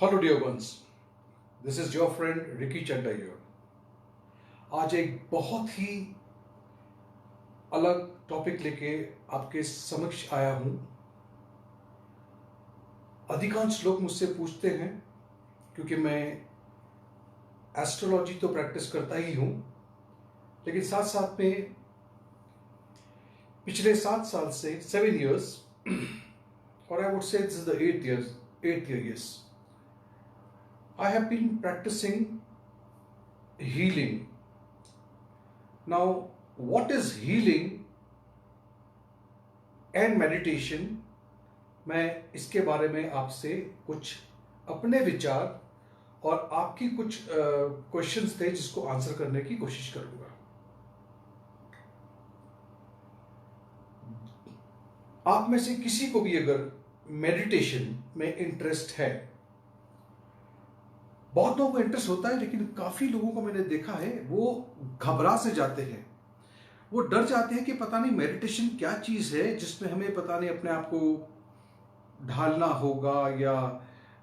Hello dear ones, this is your friend Ricky Chadda here. आज एक बहुत ही अलग टॉपिक लेके आपके समक्ष आया हूं। अधिकांश लोग मुझसे पूछते हैं, क्योंकि मैं एस्ट्रोलॉजी तो प्रैक्टिस करता ही हूं, लेकिन साथ साथ में पिछले 7 साल से 7 years और I would say this is the 8th year, yes, I have been practicing healing. Now, what is healing and meditation? मैं इसके बारे में आपसे कुछ अपने विचार और आपकी कुछ क्वेश्चंस थे जिसको आंसर करने की कोशिश करूंगा। आप में से किसी को भी अगर मेडिटेशन में इंटरेस्ट है, बहुत लोगों को इंटरेस्ट होता है, लेकिन काफी लोगों को मैंने देखा है वो घबरा से जाते हैं। वो डर जाते हैं कि पता नहीं मेडिटेशन क्या चीज है जिसमें हमें पता नहीं अपने आप को ढालना होगा, या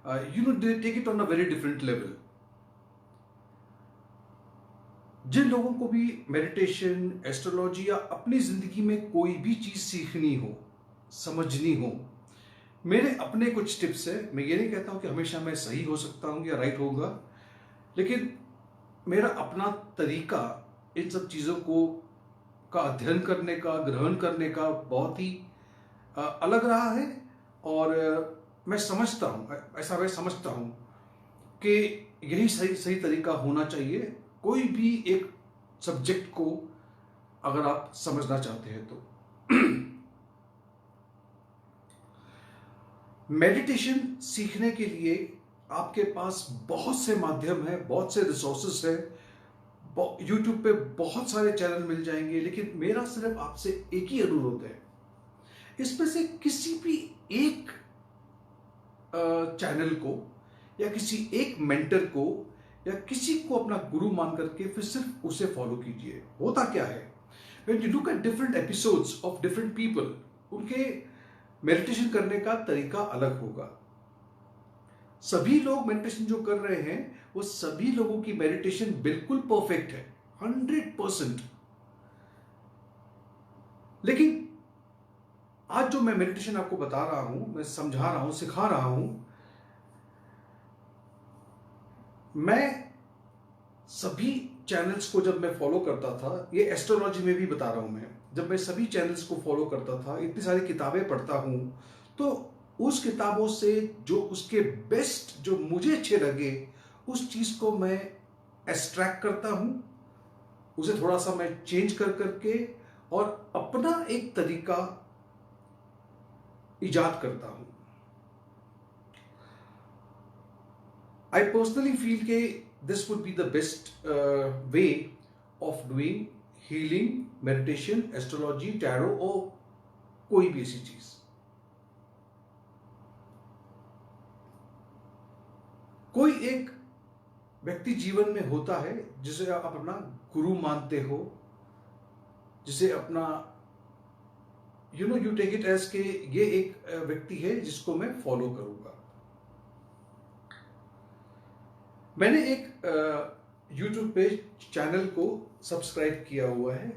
they take it on a very different level. जिन लोगों को भी मेडिटेशन, एस्ट्रोलॉजी या अपनी जिंदगी में कोई भी चीज सीखनी हो, समझनी हो, मेरे अपने कुछ टिप्स है। मैं ये नहीं कहता हूं कि हमेशा मैं सही हो सकता हूं या राइट होगा, लेकिन मेरा अपना तरीका इन सब चीजों को का अध्ययन करने का, ग्रहण करने का बहुत ही अलग रहा है। और मैं समझता हूं कि यही सही तरीका होना चाहिए कोई भी एक सब्जेक्ट को अगर आप समझना चाहते हैं तो। मेडिटेशन सीखने के लिए आपके पास बहुत से माध्यम है, बहुत से रिसोर्सेस है। यूट्यूब पे बहुत सारे चैनल मिल जाएंगे, लेकिन मेरा सिर्फ आपसे एक ही अनुरोध है, इसमें से किसी भी एक चैनल को या किसी एक मेंटर को या किसी को अपना गुरु मान करके फिर सिर्फ उसे फॉलो कीजिए। होता क्या है, when you look at different episodes of different people, उनके मेडिटेशन करने का तरीका अलग होगा। सभी लोग मेडिटेशन जो कर रहे हैं वो सभी लोगों की मेडिटेशन बिल्कुल परफेक्ट है, 100%। लेकिन आज जो मैं मेडिटेशन आपको बता रहा हूं, मैं समझा रहा हूं, सिखा रहा हूं, मैं सभी चैनल्स को जब मैं फॉलो करता था, ये एस्ट्रोलॉजी में भी बता रहा हूं, मैं जब मैं सभी चैनल्स को फॉलो करता था, इतनी सारी किताबें पढ़ता हूं, तो उस किताबों से जो उसके बेस्ट जो मुझे अच्छे लगे उस चीज को मैं एक्सट्रैक्ट करता हूं, उसे थोड़ा सा मैं चेंज कर करके और अपना एक तरीका इजाद करता हूं। आई पर्सनली फील के this would be the best way of doing healing, meditation, astrology, tarot और कोई भी ऐसी चीज। कोई एक व्यक्ति जीवन में होता है जिसे आप अपना गुरु मानते हो, जिसे अपना यू टेक इट एज के ये एक व्यक्ति है जिसको मैं फॉलो करूंगा। मैंने एक यूट्यूब पे चैनल को सब्सक्राइब किया हुआ है।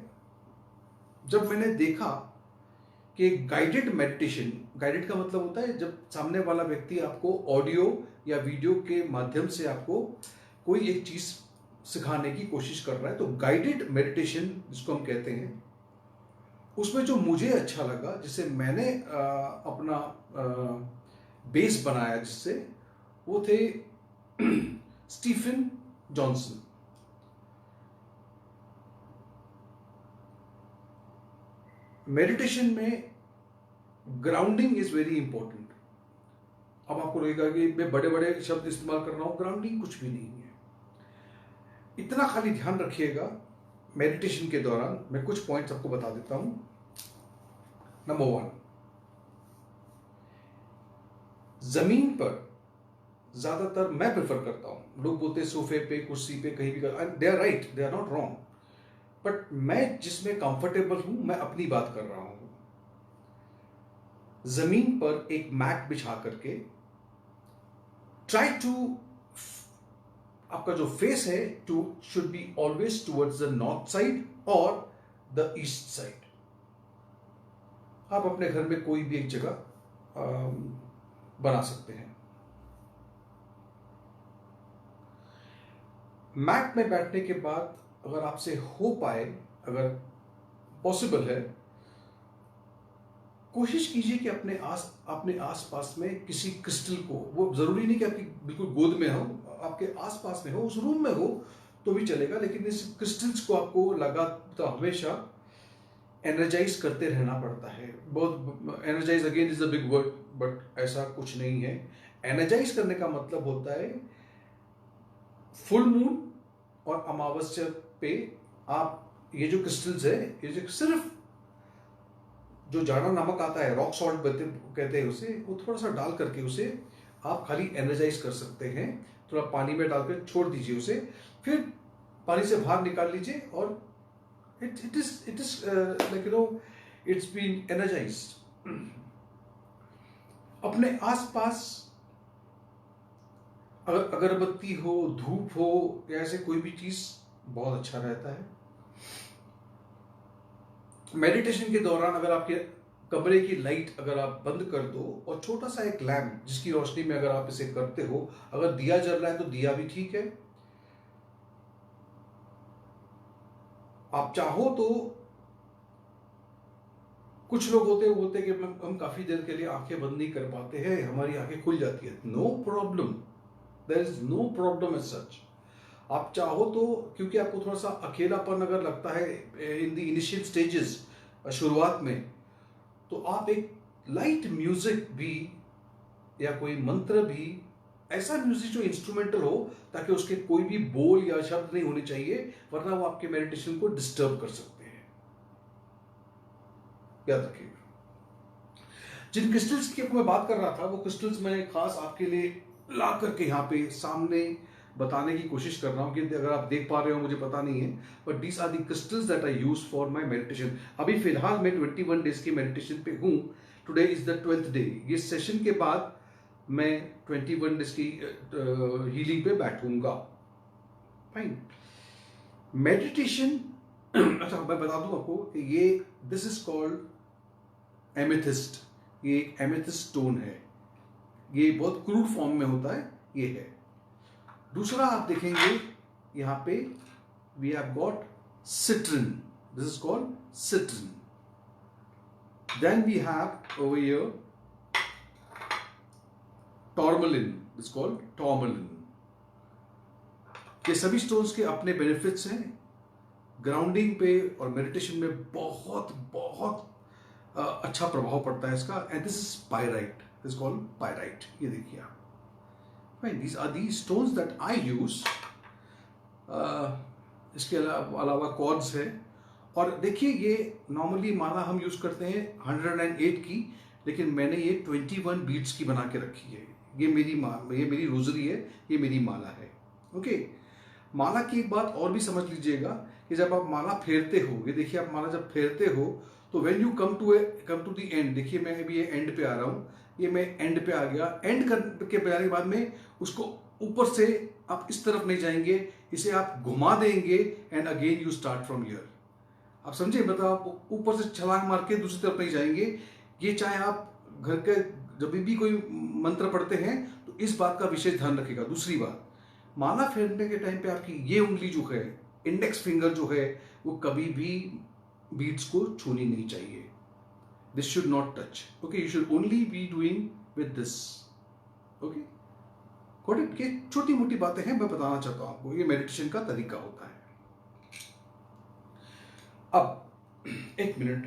जब मैंने देखा कि गाइडेड मेडिटेशन, गाइडेड का मतलब होता है जब सामने वाला व्यक्ति आपको ऑडियो या वीडियो के माध्यम से आपको कोई एक चीज सिखाने की कोशिश कर रहा है, तो गाइडेड मेडिटेशन जिसको हम कहते हैं, उसमें जो मुझे अच्छा लगा, जिसे मैंने अपना बेस बनाया, जिससे वो थे स्टीफन जॉनसन। मेडिटेशन में ग्राउंडिंग इज वेरी इंपॉर्टेंट। अब आपको लगेगा कि मैं बड़े बड़े शब्द इस्तेमाल कर रहा हूं, ग्राउंडिंग कुछ भी नहीं है। इतना खाली ध्यान रखिएगा, मेडिटेशन के दौरान मैं कुछ पॉइंट्स आपको बता देता हूं। नंबर 1, जमीन पर ज्यादातर मैं प्रेफर करता हूं। लोग बोलते हैं सोफे पे, कुर्सी पे, कहीं भी, they are right, they are not wrong, but मैं जिसमें कंफर्टेबल हूं, मैं अपनी बात कर रहा हूं। जमीन पर एक मैट बिछा करके ट्राई टू, आपका जो फेस है to should be always towards the north side और द ईस्ट साइड। आप अपने घर में कोई भी एक जगह बना सकते हैं। मैट में बैठने के बाद अगर आपसे हो पाए, अगर पॉसिबल है, कोशिश कीजिए कि अपने आसपास में किसी क्रिस्टल को, वो जरूरी नहीं कि आपकी बिल्कुल गोद में हो, आपके आसपास में हो, उस रूम में हो तो भी चलेगा, लेकिन इस क्रिस्टल्स को आपको लगा तो हमेशा एनर्जाइज करते रहना पड़ता है। बहुत energize again is a big word, but ऐसा कुछ नहीं है। एनर्जाइज करने का मतलब होता है फुल मून और अमावस्या पे आप ये जो क्रिस्टल्स है, ये जो सिर्फ जो जाड़ा नमक आता है, रॉक सॉल्ट कहते हैं उसे, वो थोड़ा सा डाल करके उसे आप खाली एनर्जाइज कर सकते हैं। थोड़ा पानी में डालकर छोड़ दीजिए उसे, फिर पानी से बाहर निकाल लीजिए और it is like it's been energized। अपने आसपास अगर अगरबत्ती हो, धूप हो या ऐसे कोई भी चीज बहुत अच्छा रहता है। मेडिटेशन के दौरान अगर आपके कमरे की लाइट अगर आप बंद कर दो और छोटा सा एक लैम्प जिसकी रोशनी में अगर आप इसे करते हो, अगर दिया जल रहा है तो दिया भी ठीक है। आप चाहो तो, कुछ लोग होते हैं बोलते हैं कि हम काफी देर के लिए आंखें बंद नहीं कर पाते हैं, हमारी आंखें खुल जाती है। No problem, there is no problem as such. आप चाहो तो, क्योंकि आपको थोड़ा सा अकेलापन अगर लगता है इन द इनिशियल स्टेजेस, शुरुआत में, तो आप एक लाइट म्यूजिक भी या कोई मंत्र भी, ऐसा म्यूजिक जो इंस्ट्रूमेंटल हो ताकि उसके कोई भी बोल या शब्द नहीं होने चाहिए, वरना वो आपके मेडिटेशन को डिस्टर्ब कर सकते हैं। याद रखिएगा। जिन क्रिस्टल्स की मैं बात कर रहा था, वो क्रिस्टल्स मैं खास आपके लिए ला करके यहाँ पे सामने बताने की कोशिश कर रहा हूँ कि अगर आप देख पा रहे हो मुझे पता नहीं है, but these are the crystals that I use for my meditation. अभी फिलहाल मैं 21 डेज की मेडिटेशन पे हूँ। Today is the 12th day. ये सेशन के बाद मैं 21 डेज की हीलिंग पे बैठूंगा। फाइन। मेडिटेशन अच्छा मैं बता दूं आपको कि ये दिस इज कॉल्ड एमेथिस्ट। ये एक एमेथिस्ट स्टोन है। ये बहुत क्रूड फॉर्म में होता है, ये है। दूसरा आप देखेंगे यहां पे we have got citrine, this is called citrine. Then we have over here tourmaline, this called tourmaline. ये सभी स्टोन्स के अपने बेनिफिट्स हैं। ग्राउंडिंग पे और मेडिटेशन में बहुत बहुत अच्छा प्रभाव पड़ता है इसका। And this is pyrite, this is called pyrite. ये देखिए आप, these are the stones that I use। इसके अलावा कॉर्ड्स है। और देखिए ये नॉर्मली माला हम यूज करते हैं 108 की, लेकिन मैंने ये 21 बीट्स की बना के रखी है। ये मेरी रोजरी है, ये मेरी माला है। ओके। माला की एक बात और भी समझ लीजिएगा कि जब आप माला फेरते हो, ये देखिए आप माला जब फेरते हो तो when you come to the end, देखिए मैं अभी ये एंड पे आ रहा हूँ, ये मैं एंड पे आ गया। एंड करके जाने के बाद में उसको ऊपर से आप इस तरफ नहीं जाएंगे, इसे आप घुमा देंगे and again you start from here. आप समझे? मतलब आप ऊपर से छलांग मार के दूसरी तरफ नहीं जाएंगे। ये चाहे आप घर के जब भी कोई मंत्र पढ़ते हैं तो इस बात का विशेष ध्यान रखिएगा। दूसरी बात, माला फेरने के टाइम पे आपकी ये उंगली जो है, इंडेक्स फिंगर जो है, वो कभी भी बीट्स को छूनी नहीं चाहिए। This should not touch. Okay, you should only be doing with this. Okay, got it? ये छोटी मोटी बातें हैं, मैं बताना चाहता हूं आपको, ये मेडिटेशन का तरीका होता है। अब एक मिनट।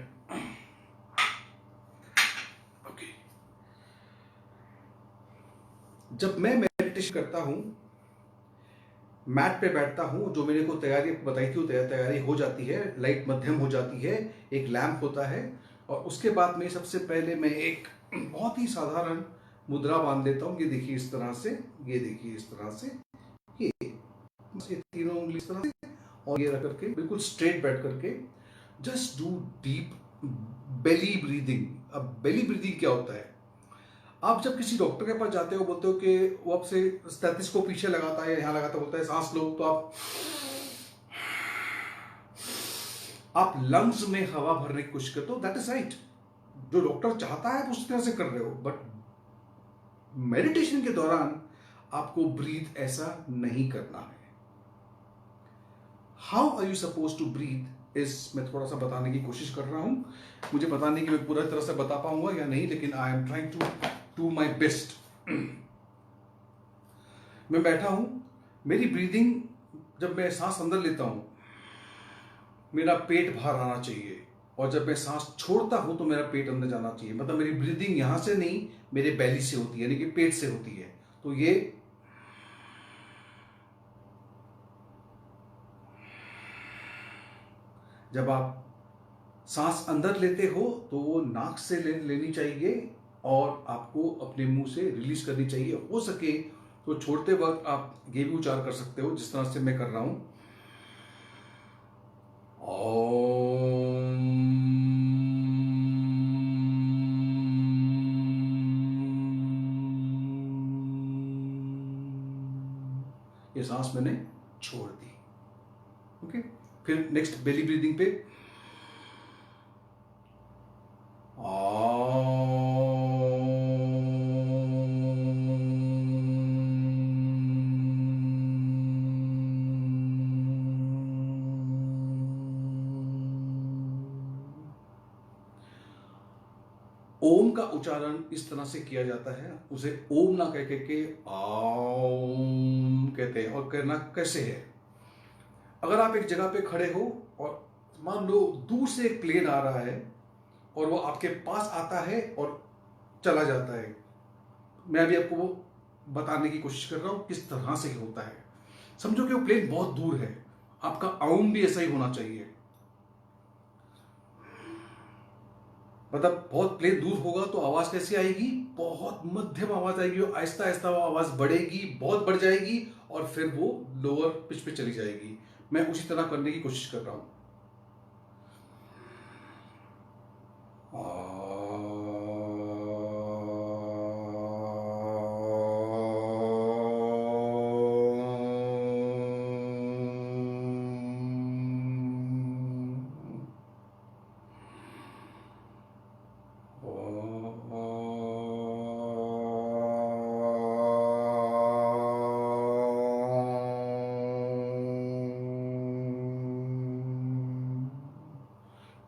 ओके, जब मैं मेडिटेशन करता हूं, मैट पे बैठता हूं, जो मैंने को तैयारी बताई थी वो तैयारी हो जाती है, लाइट मध्यम हो जाती है, एक लैंप होता है, और उसके बाद में सबसे पहले मैं एक बहुत ही साधारण मुद्रा बांध लेता हूं। ये देखिए इस तरह से, ये देखिए इस तरह से, ये तीनों उंगली इस तरह से, और ये रख करके बिल्कुल स्ट्रेट बैठ करके just do deep belly breathing. अब बेली ब्रीदिंग क्या होता है? आप जब किसी डॉक्टर के पास जाते हो, बोलते हो कि वो आपसे स्टेथोस्कोप पीछे लगाता है या यहाँ लगाता है, बोलता है सांस लो, तो आप लंग्स में हवा भरने की कोशिश करते हो, दैट इज राइट। जो डॉक्टर चाहता है आप उस तरह से कर रहे हो, बट मेडिटेशन के दौरान आपको ब्रीथ ऐसा नहीं करना है। How are you suppose to breathe इस मैं थोड़ा सा बताने की कोशिश कर रहा हूं। मुझे पता नहीं कि मैं पूरा तरह से बता पाऊंगा या नहीं, लेकिन I am trying to do my best. मैं बैठा हूं, मेरी ब्रीदिंग, जब मैं सांस अंदर लेता हूं मेरा पेट बाहर आना चाहिए, और जब मैं सांस छोड़ता हूं तो मेरा पेट अंदर जाना चाहिए। मतलब मेरी ब्रीदिंग यहां से नहीं, मेरे बैली से होती है, यानी कि पेट से होती है। तो ये जब आप सांस अंदर लेते हो तो वो नाक से लेनी चाहिए और आपको अपने मुंह से रिलीज करनी चाहिए। हो सके तो छोड़ते वक्त आप ये भी उच्चार कर सकते हो जिस तरह से मैं कर रहा हूं, ओम। ये सांस मैंने छोड़ दी। ओके, फिर नेक्स्ट बेली ब्रीदिंग पे ओम का उच्चारण इस तरह से किया जाता है, उसे ओम ना कह के आम कहते हैं। और करना कैसे है, अगर आप एक जगह पे खड़े हो और मान लो दूर से एक प्लेन आ रहा है और वो आपके पास आता है और चला जाता है, मैं अभी आपको वो बताने की कोशिश कर रहा हूं किस तरह से होता है। समझो कि वो प्लेन बहुत दूर है, आपका आउम भी ऐसा ही होना चाहिए। मतलब बहुत प्लेन दूर होगा तो आवाज कैसी आएगी, बहुत मध्यम आवाज आएगी, आहिस्ता आहिस्ता वो आवाज बढ़ेगी, बहुत बढ़ जाएगी और फिर वो लोअर पिच पे चली जाएगी। मैं उसी तरह करने की कोशिश कर रहा हूं।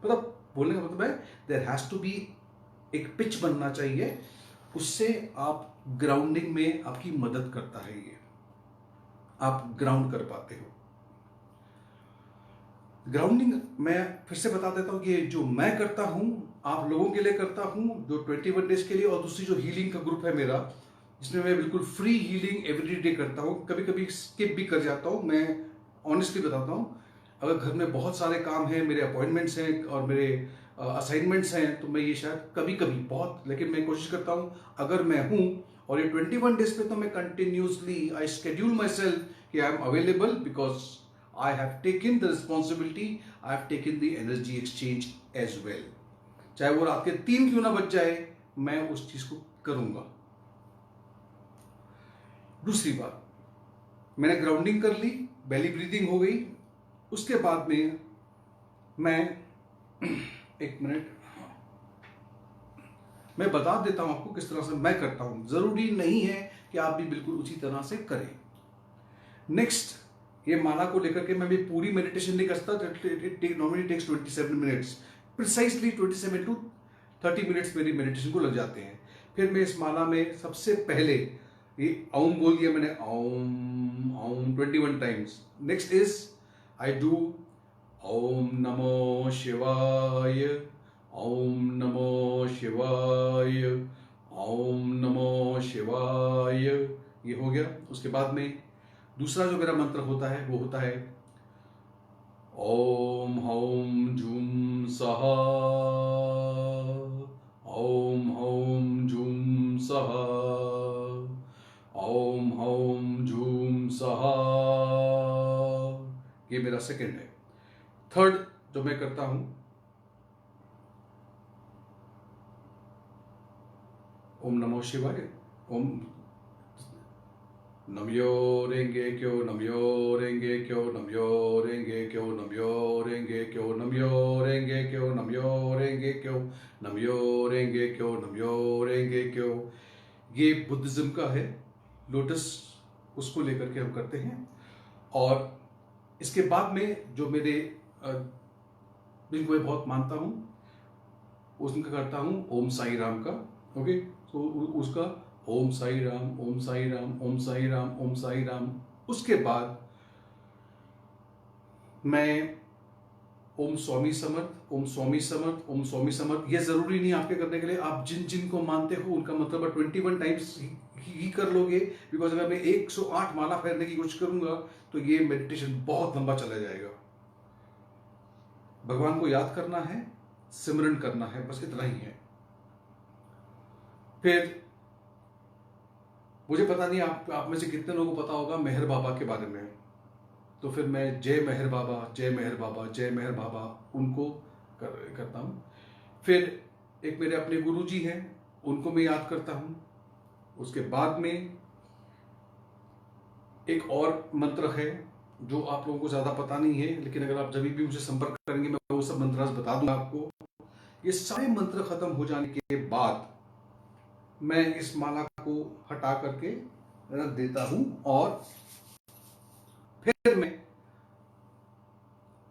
मतलब बोलने का मतलब है देयर हैज टू बी एक पिच बनना चाहिए, उससे आप ग्राउंडिंग में आपकी मदद करता है। ये आप ग्राउंड कर पाते हो। ग्राउंडिंग मैं फिर से बता देता हूं कि जो मैं करता हूं आप लोगों के लिए करता हूं, जो 21 डेज के लिए, और दूसरी जो हीलिंग का ग्रुप है मेरा, जिसमें मैं बिल्कुल फ्री हीलिंग एवरी डे करता हूं। कभी कभी स्किप भी कर जाता हूं, मैं ऑनेस्टली बताता हूं। अगर घर में बहुत सारे काम हैं, मेरे अपॉइंटमेंट्स हैं और मेरे असाइनमेंट्स हैं, तो मैं ये शायद कभी कभी बहुत, लेकिन मैं कोशिश करता हूं अगर मैं हूं और ये 21 डेज पे, तो मैं continuously I schedule myself कि I am available because I have taken the responsibility, I have taken the energy exchange as well. चाहे वो रात के 3 क्यों ना बज जाए, मैं उस चीज को करूंगा। दूसरी बात, मैंने ग्राउंडिंग कर ली, बेली ब्रीदिंग हो गई, उसके बाद में मैं एक मिनट मैं बता देता हूं आपको किस तरह से मैं करता हूं। जरूरी नहीं है कि आप भी बिल्कुल उसी तरह से करें। नेक्स्ट, ये माला को लेकर के मैं भी पूरी मेडिटेशन नहीं करता, normally takes 27 minutes, precisely 27 to 30 minutes मेरी मेडिटेशन को लग जाते हैं। फिर मैं इस माला में सबसे पहले ये ओम बोल दिया मैंने, Om Om 21 times. Next is I do Om नमो शिवाय, ओम नमो शिवाय, ओम नमो शिवाय, ये हो गया। उसके बाद में दूसरा जो मेरा मंत्र होता है वो होता है ओम हौम झूम सहा, ओम हौम झूम सहा, ओम हौम झूम सहा। ये मेरा सेकंड है। थर्ड जो मैं करता हूं, ओम नमो शिवाय। ओम नमयो रेंगे क्यो, नमयो रेंगे क्यो, नमयो रेंगे क्यो, नमयो रेंगे क्यो, नमयो रेंगे क्यो, नमयो रेंगे क्यो, नमयो रेंगे क्यो, नमयो रेंगे क्यो। ये बुद्धिज्म का है, लोटस, उसको लेकर के हम करते हैं। और इसके बाद में जो मेरे जिनको मैं बहुत मानता हूँ उसका करता हूँ ओम साई राम का। ओके, तो उसका ओम साई राम, ओम साई राम, ओम साई राम, ओम साई राम। उसके बाद मैं ओम स्वामी समर्थ, ओम स्वामी समर्थ, ओम स्वामी समर्थ। ये जरूरी नहीं आपके करने के लिए, आप जिन जिन को मानते हो उनका मतलब 21 टाइम्स ही कर लोगे। बिकॉज अगर मैं 108 माला फेरने की कोशिश करूंगा तो ये मेडिटेशन बहुत लंबा चला जाएगा। भगवान को याद करना है, सिमरन करना है, बस इतना ही है। फिर मुझे पता नहीं आप में से कितने लोगों को पता होगा मेहर बाबा के बारे में। तो फिर मैं जय मेहर बाबा, जय मेहर बाबा, जय मेहर बाबा उनको करता हूँ। फिर एक मेरे अपने गुरु जी हैं, उनको मैं याद करता हूँ। उसके बाद में एक और मंत्र है जो आप लोगों को ज़्यादा पता नहीं है, लेकिन अगर आप जब भी मुझे संपर्क करेंगे मैं वो सब मंत्र बता दूंगा आपको। ये सारे मंत्र खत्म हो जाने के बाद मैं इस माला को हटा करके रख देता हूं और फिर मैं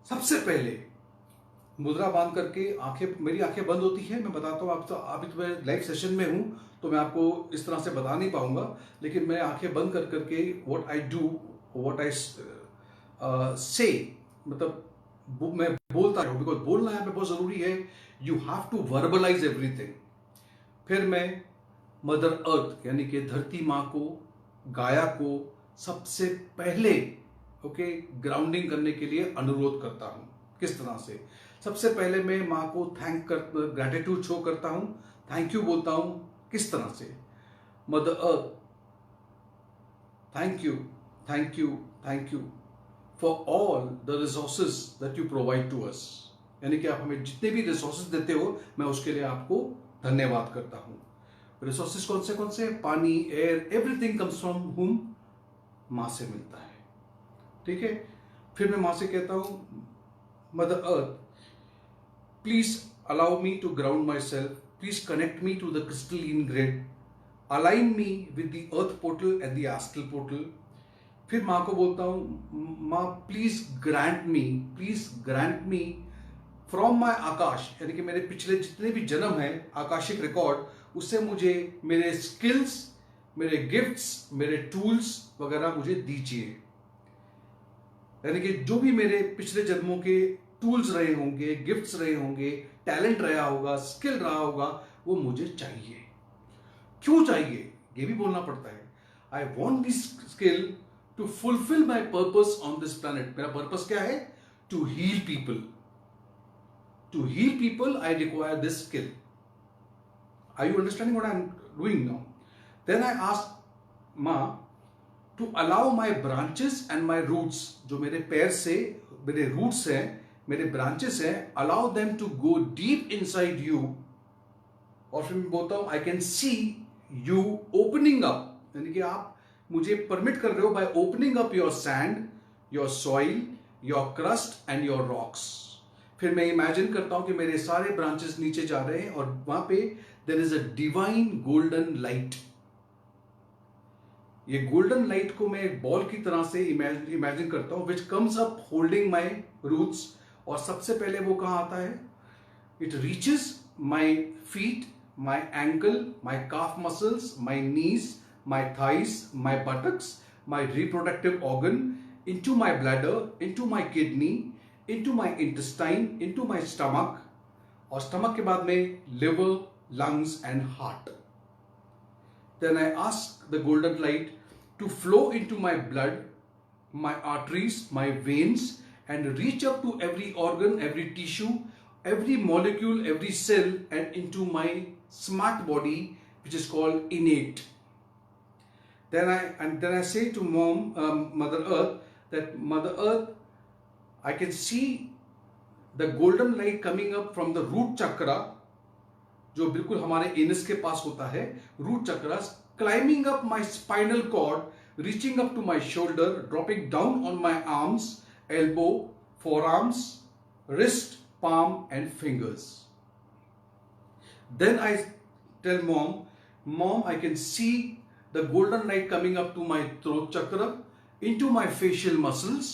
सबसे पहले मुद्रा बांध करके मेरी आंखें बंद होती है। मैं बताता हूं, आप तो अभी तो मैं लाइव सेशन में हूं तो मैं आपको इस तरह से बता नहीं पाऊंगा, लेकिन मैं आंखें बंद कर करके what I do, what I से, मतलब मैं बोलता हूं, बिकॉज बोलना यहाँ पे बहुत जरूरी है। You have to verbalize everything. फिर मैं मदर अर्थ यानी कि धरती माँ को, गाया को सबसे पहले ग्राउंडिंग करने के लिए अनुरोध करता हूं। किस तरह से? सबसे पहले मैं माँ को ग्रैटिट्यूड शो करता हूं, थैंक यू बोलता हूं। किस तरह से? Mother earth, thank you, thank you, thank you for all the resources that you provide to us. यानी कि आप हमें जितने भी रिसोर्सेज देते हो मैं उसके लिए आपको धन्यवाद करता हूं। रिसोर्सेज कौन से? पानी, एयर, एवरीथिंग कम्स फ्रॉम हुम? माँ से मिलता है। ठीक है। फिर मैं माँ से कहता हूं, mother earth, please allow me to ground myself, please connect me to the crystalline grid, align me with the earth portal and the astral portal. फिर माँ को बोलता हूं, माँ please grant me from my akash, यानी कि मेरे पिछले जितने भी जन्म है आकाशिक रिकॉर्ड, उससे मुझे मेरे स्किल्स, मेरे गिफ्ट्स, मेरे टूल्स वगैरह मुझे दीजिए। यानी कि जो भी मेरे पिछले जन्मों के टूल्स रहे होंगे, गिफ्ट्स रहे होंगे, टैलेंट रहा होगा, स्किल रहा होगा, वो मुझे चाहिए। क्यों चाहिए ये भी बोलना पड़ता है। I want this skill to fulfil my purpose on this planet. मेरा पर्पस क्या है? To heal people. To heal people, I require this skill. Are you understanding what I'm doing now? Then I ask Ma to allow my branches and my roots, जो मेरे पैर से मेरे roots हैं, मेरे branches हैं, allow them to go deep inside you। और फिर मैं बोलता हूँ I can see you opening up, यानी कि आप मुझे परमिट कर रहे हो by opening up your sand, your soil, your crust and your rocks। फिर मैं इमेजिन करता हूं कि मेरे सारे ब्रांचेस नीचे जा रहे हैं और वहां पे there is a divine golden light. ये गोल्डन लाइट को मैं एक बॉल की तरह से इमेजिन करता हूं, which comes up holding my roots. और सबसे पहले वो कहां आता है? It reaches my feet, my ankle, my calf muscles, my knees, my thighs, my buttocks, my reproductive organ, into my bladder, into my kidney, into my intestine, into my stomach, और stomach के बाद में liver, lungs and heart. Then I ask the golden light to flow into my blood, my arteries, my veins and reach up to every organ, every tissue, every molecule, every cell and into my smart body which is called innate. Then I say to Mother Earth, that Mother Earth, I can see the golden light coming up from the root chakra जो बिल्कुल हमारे anus के पास होता है, root chakras, climbing up my spinal cord, reaching up to my shoulder, dropping down on my arms, elbow, forearms, wrist, palm and fingers. Then I tell mom, I can see the golden light coming up to my throat chakra, into my facial muscles,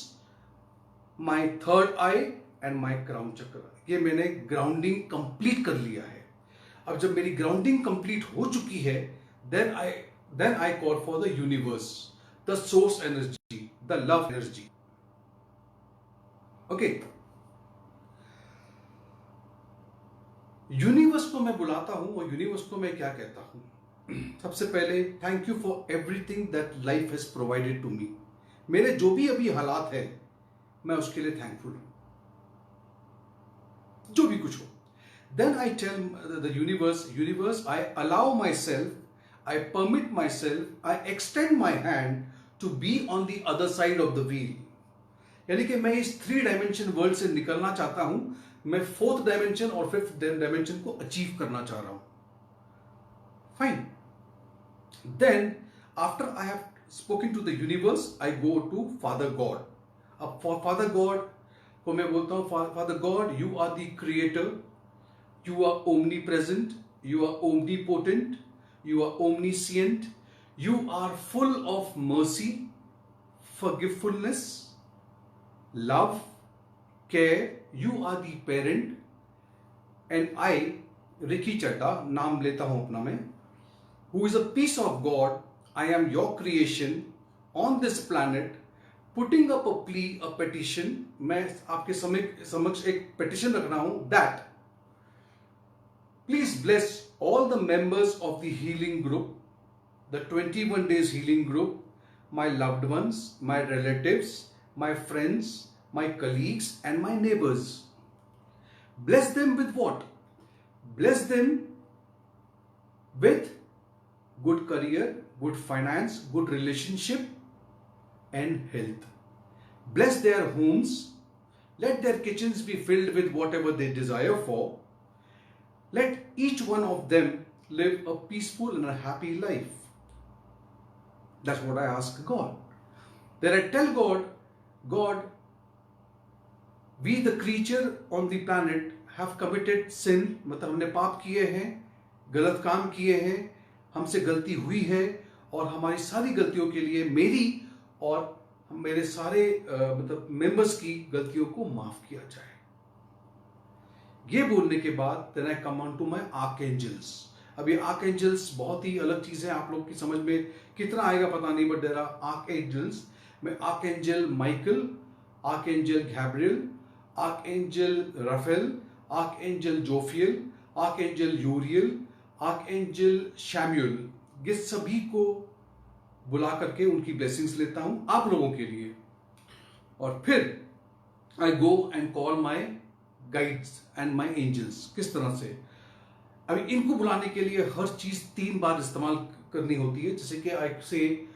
my third eye and my crown chakra. ये मैंने grounding complete कर लिया है. अब जब मेरी grounding complete हो चुकी है, then I call for the universe, the source energy, the love energy. Okay, universe को मैं बुलाता हूं और यूनिवर्स को मैं क्या कहता हूं? सबसे पहले thank you for everything that life has provided to me. मेरे जो भी अभी हालात है, मैं उसके लिए थैंकफुल हूं, जो भी कुछ हो. Then I tell the universe, I allow myself, I permit myself, I extend my hand to be on the other side of the wheel. यानी कि मैं इस 3 डायमेंशन वर्ल्ड से निकलना चाहता हूं, मैं 4th डायमेंशन और 5th डायमेंशन को अचीव करना चाह रहा हूं. Fine. Then after I have spoken to the universe, I go to father God. अब फादर गॉड को मैं बोलता हूं, father God, you are the creator, you are omnipresent, you are omnipotent, you are omniscient, you are full of mercy, forgivefulness, love, care, you are the parent, and I, Ricky Chatta, नाम लेता हूं अपना मैं, who is a piece of God, I am your creation on this planet, putting up a plea, a petition. मैं आपके समक्ष एक petition रख रहा हूं, that please bless all the members of the healing group, the 21 days healing group, my loved ones, my relatives, my friends, my colleagues and my neighbors. Bless them with what? Bless them with good career, good finance, good relationship and health. Bless their homes. Let their kitchens be filled with whatever they desire for. Let each one of them live a peaceful and a happy life. That's what I ask God. Then I tell God, we the creature on the planet have committed sin, मतलब हमने पाप किए हैं, गलत काम किए हैं, हमसे गलती हुई है, और हमारी सारी गलतियों के लिए मेरी और मेरे सारे मतलब मेंबर्स की गलतियों को माफ किया जाए. ये बोलने के बाद then I come on to my archangels. अब ये archangels बहुत ही अलग चीज है, आप लोग की समझ में कितना आएगा पता नहीं, बट there are archangels. मैं archangel Michael, archangel Gabriel, archangel Raphael, archangel Jophiel, archangel Uriel, archangel Chamuel, ये सभी को बुला करके उनकी ब्लेसिंग्स लेता हूं आप लोगों के लिए. और फिर I go and call my guides and my angels. किस तरह से? अभी इनको बुलाने के लिए हर चीज 3 बार इस्तेमाल करनी होती है. जैसे कि आई से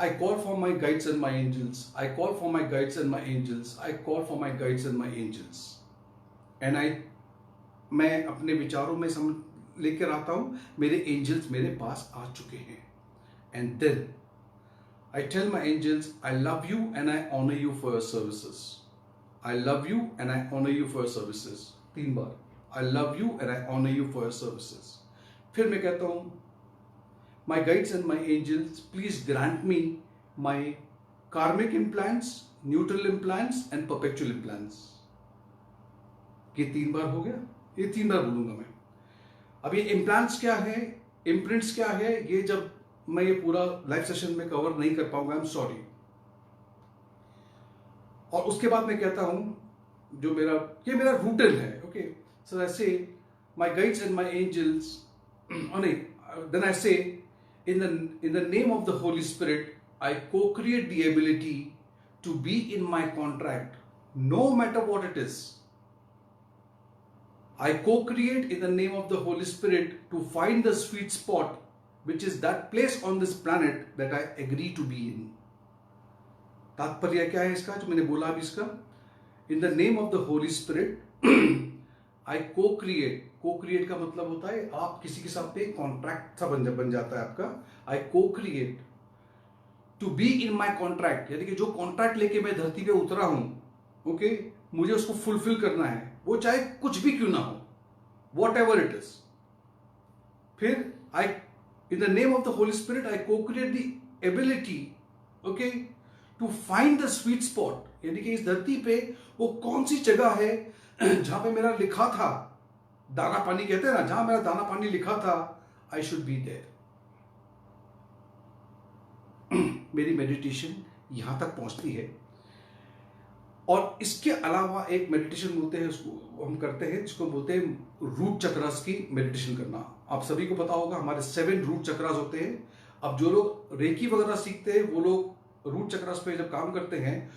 I call for my guides and my angels. I call for my guides and my angels. I call for my guides and my angels. And मैं अपने विचारों में लेकर आता हूं, मेरे एंजल्स मेरे पास आ चुके हैं. And then I tell my angels, I love you and I honor you for your services. I love you and I honor you for your services. 3 bar. I love you and I honor you for your services. फिर मैं कहता हूं, my guides and my angels, please grant me my karmic implants, neutral implants and perpetual implants. ये 3 बार हो गया. ये 3 बार बोलूंगा मैं. अब ये implants क्या है, imprints क्या है, ये जब मैं ये पूरा लाइव सेशन में कवर नहीं कर पाऊंगा, I'm sorry. और उसके बाद मैं कहता हूं जो ये मेरा रूटल है. ओके, सो आई से my guides and my angels, then I say, in the name of the Holy Spirit, I co-create the ability to be in my contract, no matter what it is. I co-create in the name of the Holy Spirit to find the sweet spot, which is that place on this planet that I agree to be in. तात्पर्य क्या है इसका जो मैंने बोला अभी इसका? In the name of the Holy Spirit, आई को क्रिएट का मतलब होता है आप किसी के साथ पे कॉन्ट्रैक्ट सा बन जाता है आपका। I cocreate, to be in my contract, यानी कि जो कॉन्ट्रैक्ट लेके मैं धरती पे उतरा हूं, ओके, मुझे उसको फुलफिल करना है, वो चाहे कुछ भी क्यों ना हो, वॉट एवर इट इज। फिर I, in the name of the Holy Spirit, I cocreate the ability, okay, to find the sweet spot, यानी कि इस धरती पे वो कौन सी जगह है जहां पे मेरा लिखा था, दाना पानी कहते हैं ना, जहां मेरा दाना पानी लिखा था, आई शुड बी देयर। मेरी मेडिटेशन यहां तक पहुंचती है। और इसके अलावा एक मेडिटेशन बोलते हैं, उसको हम करते हैं, जिसको बोलते हैं रूट चक्रास की मेडिटेशन करना। आप सभी को पता होगा हमारे 7 रूट चक्रास होते हैं। अब जो लोग रेकी वगैरह सीखते हैं वो लोग रूट चक्रास पे जब काम करते हैं,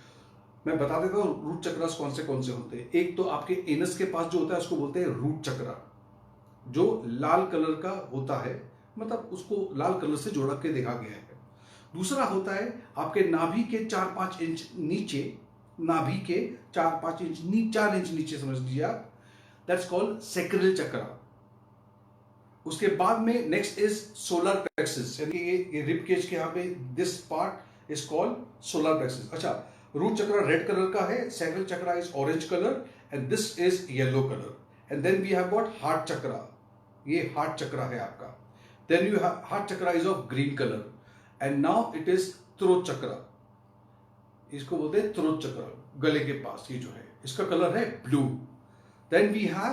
मैं बता देता हूँ रूट चक्रास कौन से होते हैं। एक तो आपके एनस के पास जो होता है उसको बोलते हैं रूट चक्रा, जो लाल कलर का होता है, मतलब उसको लाल कलर से जोड़ा के देखा गया है। दूसरा होता है आपके नाभि के 4-5 इंच नीचे, नाभि के 4-5 इंच 4 इंच नीचे समझ लीजिए आप, दैट्स कॉल्ड सैक्रल चक्रा। उसके बाद में नेक्स्ट इज सोलर प्लेक्सस, यानी ये रिब केज के यहाँ पे this part is called solar plexus. अच्छा, रूट चक्रा रेड कलर का है, sacral chakra is orange colour and this is yellow colour. And then we have got heart chakra, ये हार्ट चक्रा है आपका। Then you have heart chakra is of green colour and now it is throat chakra, इसको बोलते हैं throat चक्र, गले के पास ये जो है इसका कलर है blue. Then we have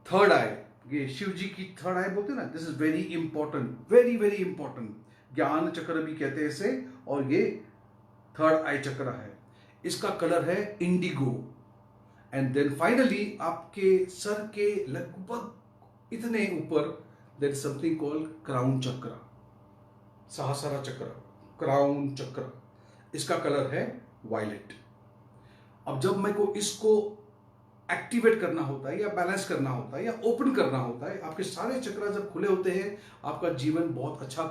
third eye, ये शिव जी की थर्ड आई बोलते हैं ना, this is very important, very very important, ज्ञान चक्र भी कहते हैं इसे, और ये थर्ड आई चक्र है, इसका कलर है इंडिगो। एंड देन फाइनली आपके सर के लगभग इतने ऊपर there is something called crown chakra, sahasrara चक्र, क्राउन चक्र, इसका कलर है वायलेट। अब जब मेरे को इसको एक्टिवेट करना होता है या बैलेंस करना होता है या ओपन करना होता है, आपके सारे चक्र जब खुले होते हैं आपका जीवन बहुत अच्छा।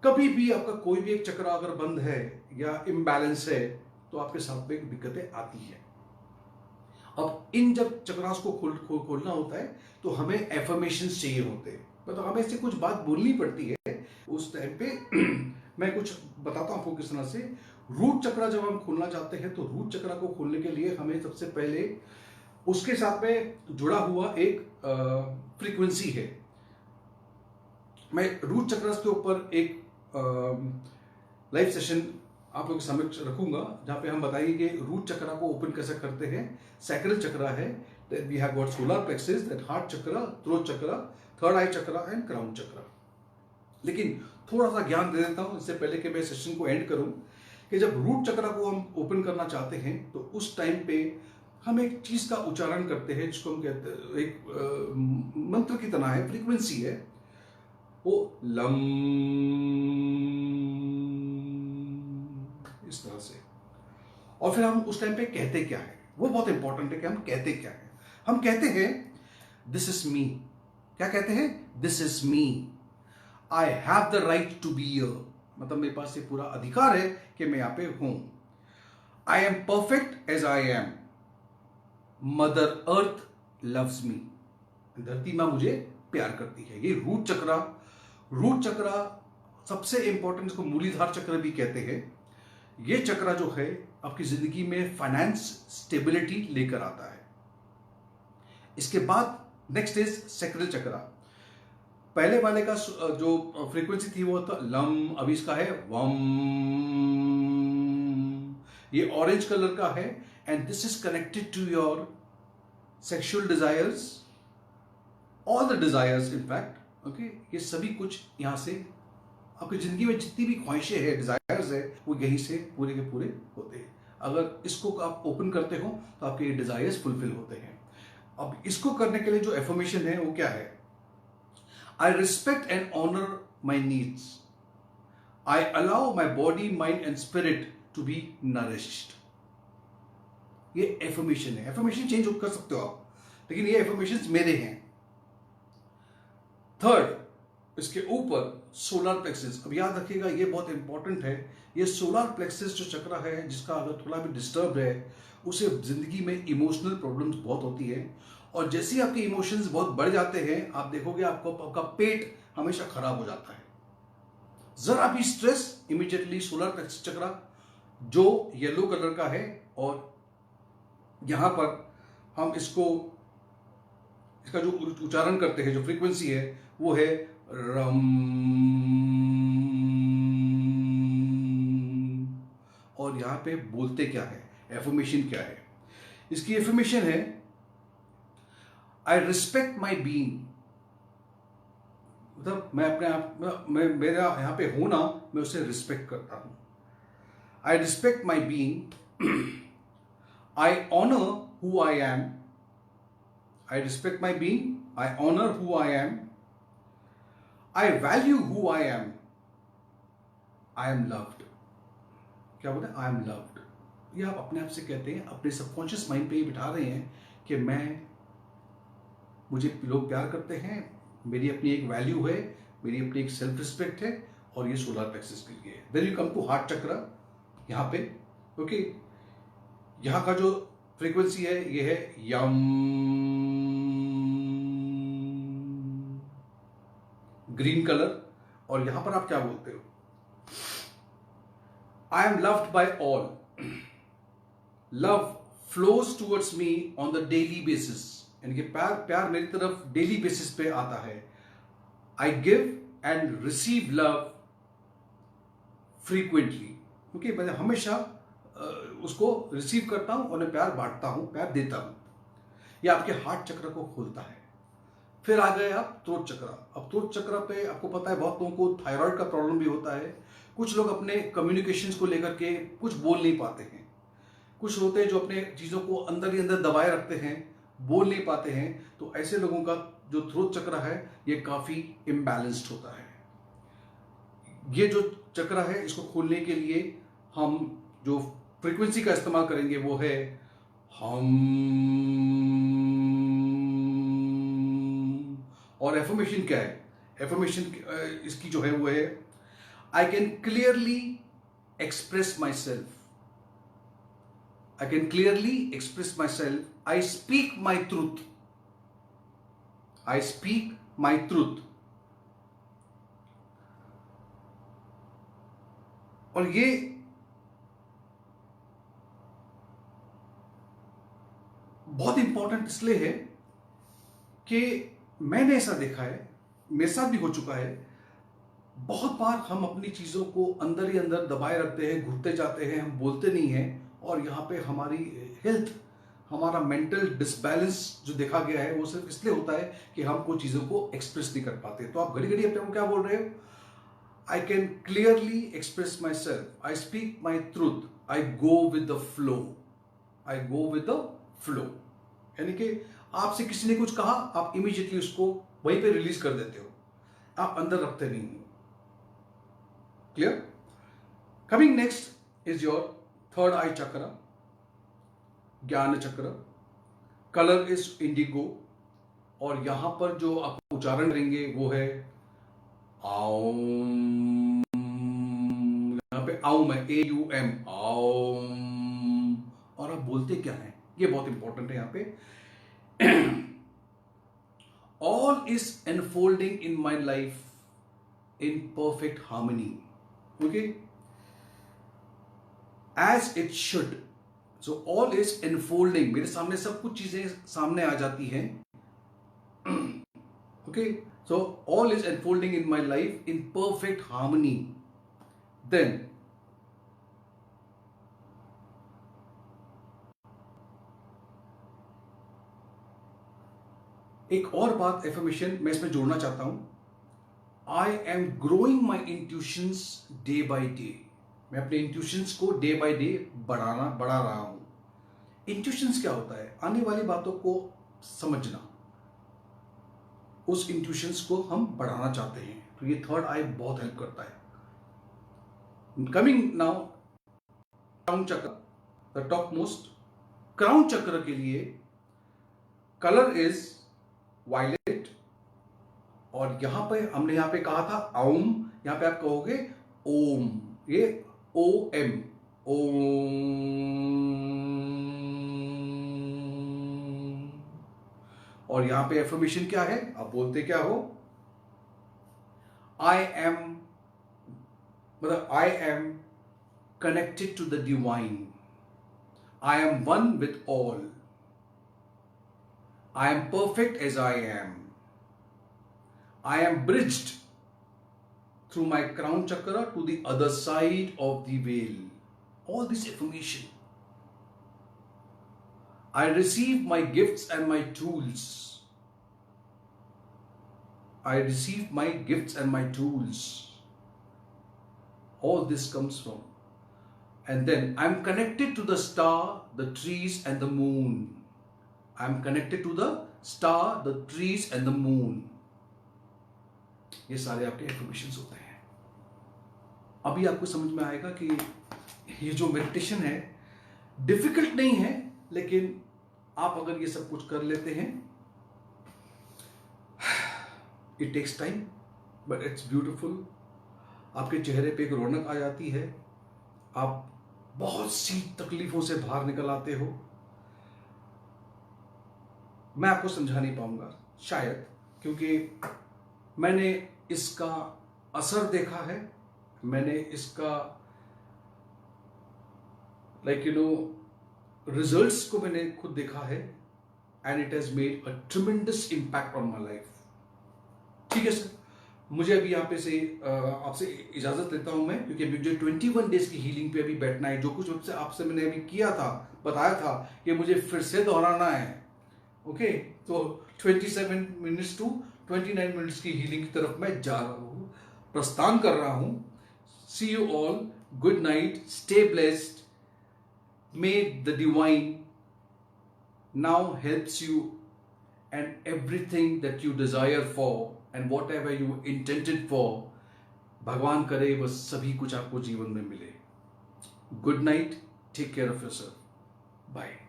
कभी भी आपका कोई भी एक चक्र अगर बंद है या इम्बैलेंस है तो आपके साथ में दिक्कतें आती है। अब इन जब चक्रास को खोलना होता है तो हमें एफर्मेशंस चाहिए होते हैं, मतलब हमें इससे कुछ बात बोलनी पड़ती है उस टाइम पे। मैं कुछ बताता हूं आपको किस तरह से। रूट चक्रा जब हम खोलना चाहते हैं तो रूट चक्रा को खोलने के लिए हमें सबसे पहले उसके साथ में जुड़ा हुआ एक फ्रीक्वेंसी है। मैं रूट चक्रास के ऊपर एक लाइव सेशन आप लोगों के समक्ष रखूंगा जहां पे हम बताएंगे कि रूट चक्रा को ओपन कैसे करते हैं। सैक्रल चक्रा है, then we have got solar plexus, then heart chakra, throat chakra, third eye chakra and crown chakra. लेकिन थोड़ा सा ज्ञान दे देता हूं इससे पहले कि मैं सेशन को एंड करूं, कि जब रूट चक्रा को हम ओपन करना चाहते हैं तो उस टाइम पे हम एक चीज का उच्चारण करते हैं जिसको हम कहते हैं, एक मंत्र की तरह है, फ्रीक्वेंसी है वो लम, इस तरह से। और फिर हम उस टाइम पे कहते क्या है, वो बहुत इंपॉर्टेंट है कि हम कहते क्या है। हम कहते हैं दिस इज मी। क्या कहते हैं? This is me, I have the right to be here, मतलब मेरे पास ये पूरा अधिकार है कि मैं यहां पे हूं। I am perfect as I am, mother earth loves me, धरती मां मुझे प्यार करती है। ये रूट चक्रा, रूट चक्रा सबसे इंपॉर्टेंट, इसको मूलीधार चक्र भी कहते हैं। ये चक्रा जो है आपकी जिंदगी में फाइनेंस स्टेबिलिटी लेकर आता है। इसके बाद नेक्स्ट इज सैक्रल चक्रा। पहले वाले का जो फ्रीक्वेंसी थी वो था लम, अभी इसका है वम, ये ऑरेंज कलर का है and this is connected to your sexual desires, all the desires in fact, okay. ये सभी कुछ यहां से आपकी जिंदगी में जितनी भी ख्वाहिशें हैं, डिजायर्स है, वो यहीं से पूरे के पूरे होते हैं। अगर इसको आप ओपन करते हो तो आपके डिजायर्स फुलफिल होते हैं। अब इसको करने के लिए जो एफर्मेशन है वो क्या है? I respect and honor my needs. I allow my body, mind and spirit to be nourished. ये एफर्मेशन है। एफर्मेशन चेंज कर सकते हो आप, लेकिन ये एफर्मेशन मेरे हैं। थर्ड, इसके ऊपर सोलर प्लेक्सिस। अब याद रखिएगा ये बहुत इंपॉर्टेंट है, ये सोलर प्लेक्सिस जो चक्र है जिसका अगर थोड़ा भी डिस्टर्ब है उसे जिंदगी में इमोशनल प्रॉब्लम्स बहुत होती है, और जैसे ही आपके इमोशंस बहुत बढ़ जाते हैं आप देखोगे आपका पेट हमेशा खराब हो जाता है। जरा भी स्ट्रेस इमीडिएटली सोलर प्लेक्सिस चक्र जो येलो कलर का है, और यहां पर हम इसका जो उच्चारण करते हैं, जो फ्रीक्वेंसी है वो है रम, और यहां पे बोलते क्या है, एफर्मेशन क्या है, इसकी एफर्मेशन है आई रिस्पेक्ट माई बीइंग। मतलब मैं अपने आप मैं मेरा यहां पे होना, मैं उसे रिस्पेक्ट करता हूं। I respect my being, I honour who I am, I respect my being, I honor who I am, I value who I am loved। क्या बोलते हैं? I am loved। ये आप अपने आप से कहते हैं, अपने सबकॉन्शियस माइंड पे ये बिठा रहे हैं कि मुझे लोग प्यार करते हैं, मेरी अपनी एक वैल्यू है, मेरी अपनी एक सेल्फ रिस्पेक्ट है, और ये सोलर प्लेक्सिस के लिए। Then you come to heart chakra, यहाँ पे ओके, यहाँ का जो फ्रीक्वेंसी है ये है यम, ग्रीन कलर, और यहां पर आप क्या बोलते हो? I M loved by all, love flows towards me on the daily basis, यानी कि प्यार मेरी तरफ डेली बेसिस पे आता है। I give and receive love frequently, क्योंकि मैं हमेशा उसको रिसीव करता हूं और मैं प्यार बांटता हूं, प्यार देता हूं। यह आपके हार्ट चक्र को खोलता है। फिर आ गए आप थ्रोट चक्र। अब थ्रोट चक्र पे आपको पता है बहुत लोगों को थायराइड का प्रॉब्लम भी होता है, कुछ लोग अपने कम्युनिकेशंस को लेकर के कुछ बोल नहीं पाते हैं, कुछ होते हैं जो अपने चीज़ों को अंदर ही अंदर दबाए रखते हैं, बोल नहीं पाते हैं। तो ऐसे लोगों का जो थ्रोट चक्र है ये काफ़ी इम्बैलेंस्ड होता है। ये जो चक्र है इसको खोलने के लिए हम जो फ्रीक्वेंसी का इस्तेमाल करेंगे वो है हम, और एफर्मेशन क्या है? एफर्मेशन इसकी जो है वो है I can clearly express my self, I can clearly express my self, I speak my truth, I speak my truth. और ये बहुत इंपॉर्टेंट इसलिए है कि मैंने ऐसा देखा है, मेरे साथ भी हो चुका है, बहुत बार हम अपनी चीज़ों को अंदर ही अंदर दबाए रखते हैं, घुटते जाते हैं, हम बोलते नहीं हैं, और यहाँ पे हमारी हेल्थ, हमारा मेंटल डिसबैलेंस जो देखा गया है वो सिर्फ इसलिए होता है कि हम कुछ चीज़ों को एक्सप्रेस नहीं कर पाते। तो आप घड़ी घड़ी अपने को क्या बोल रहे हो? I can clearly express my self, I speak my truth, I go with the flow, I go with the flow. यानी कि आपसे किसी ने कुछ कहा, आप इमीडिएटली उसको वहीं पे रिलीज कर देते हो, आप अंदर रखते नहीं हो। Clear? Coming next is your third eye chakra, gyan चक्र। कलर इज इंडिगो, और यहां पर जो आप उच्चारण करेंगे वो है आउम। यहां पे आउम है, AUM, आउम। और आप बोलते क्या है, ये बहुत इंपॉर्टेंट है यहां पे। All is unfolding in my life in perfect harmony, okay, as it should। So all is unfolding, मेरे सामने सब कुछ चीजें सामने आ जाती हैं, okay, so all is unfolding in my life in perfect harmony। Then एक और बात एफर्मेशन मैं इसमें जोड़ना चाहता हूं, I am growing my intuitions day by day. मैं अपने इंट्यूशंस को डे बाई डे बढ़ा रहा हूं। इंट्यूशंस क्या होता है? आने वाली बातों को समझना, उस इंट्यूशंस को हम बढ़ाना चाहते हैं, तो ये थर्ड आई बहुत हेल्प करता है। कमिंग नाउ क्राउन चक्र, द टॉप मोस्ट। क्राउन चक्र के लिए कलर इज वायलेट, और यहां पे हमने यहां पे कहा था ओम, यहां पे आप कहोगे ओम, ये ओ एम, ओम। और यहां पे एफर्मेशन क्या है, आप बोलते क्या हो, आई एम, मतलब I am connected to the divine, I am one with all, I am perfect as I am. I am bridged through my crown chakra to the other side of the veil. All this affirmation. I receive my gifts and my tools. I receive my gifts and my tools. All this comes from. And then I am connected to the star, the trees and the moon. I am connected to the star, the trees and the moon. ये सारे आपके affirmations होते हैं। अभी आपको समझ में आएगा कि ये जो मेडिटेशन है डिफिकल्ट नहीं है, लेकिन आप अगर ये सब कुछ कर लेते हैं, it takes time but it's beautiful. आपके चेहरे पे एक रौनक आ जाती है, आप बहुत सी तकलीफों से बाहर निकल आते हो। मैं आपको समझा नहीं पाऊंगा शायद, क्योंकि मैंने इसका असर देखा है, मैंने इसका रिजल्ट्स को मैंने खुद देखा है, and it has made a tremendous impact on my life. ठीक है सर, मुझे अभी यहाँ पे से आपसे इजाजत लेता हूं मैं, क्योंकि मुझे 21 डेज की हीलिंग पे अभी बैठना है। जो कुछ आपसे मैंने अभी किया था, बताया था कि मुझे फिर से दोहराना है। ओके, तो 27 मिनट्स टू 29 मिनट्स की हीलिंग की तरफ मैं जा रहा हूं, प्रस्थान कर रहा हूं। See you all, good night, stay blessed, may the divine now helps you and everything that you desire for and whatever you intended for, भगवान करे बस सभी कुछ आपको जीवन में मिले। Good night, take care of yourself, bye.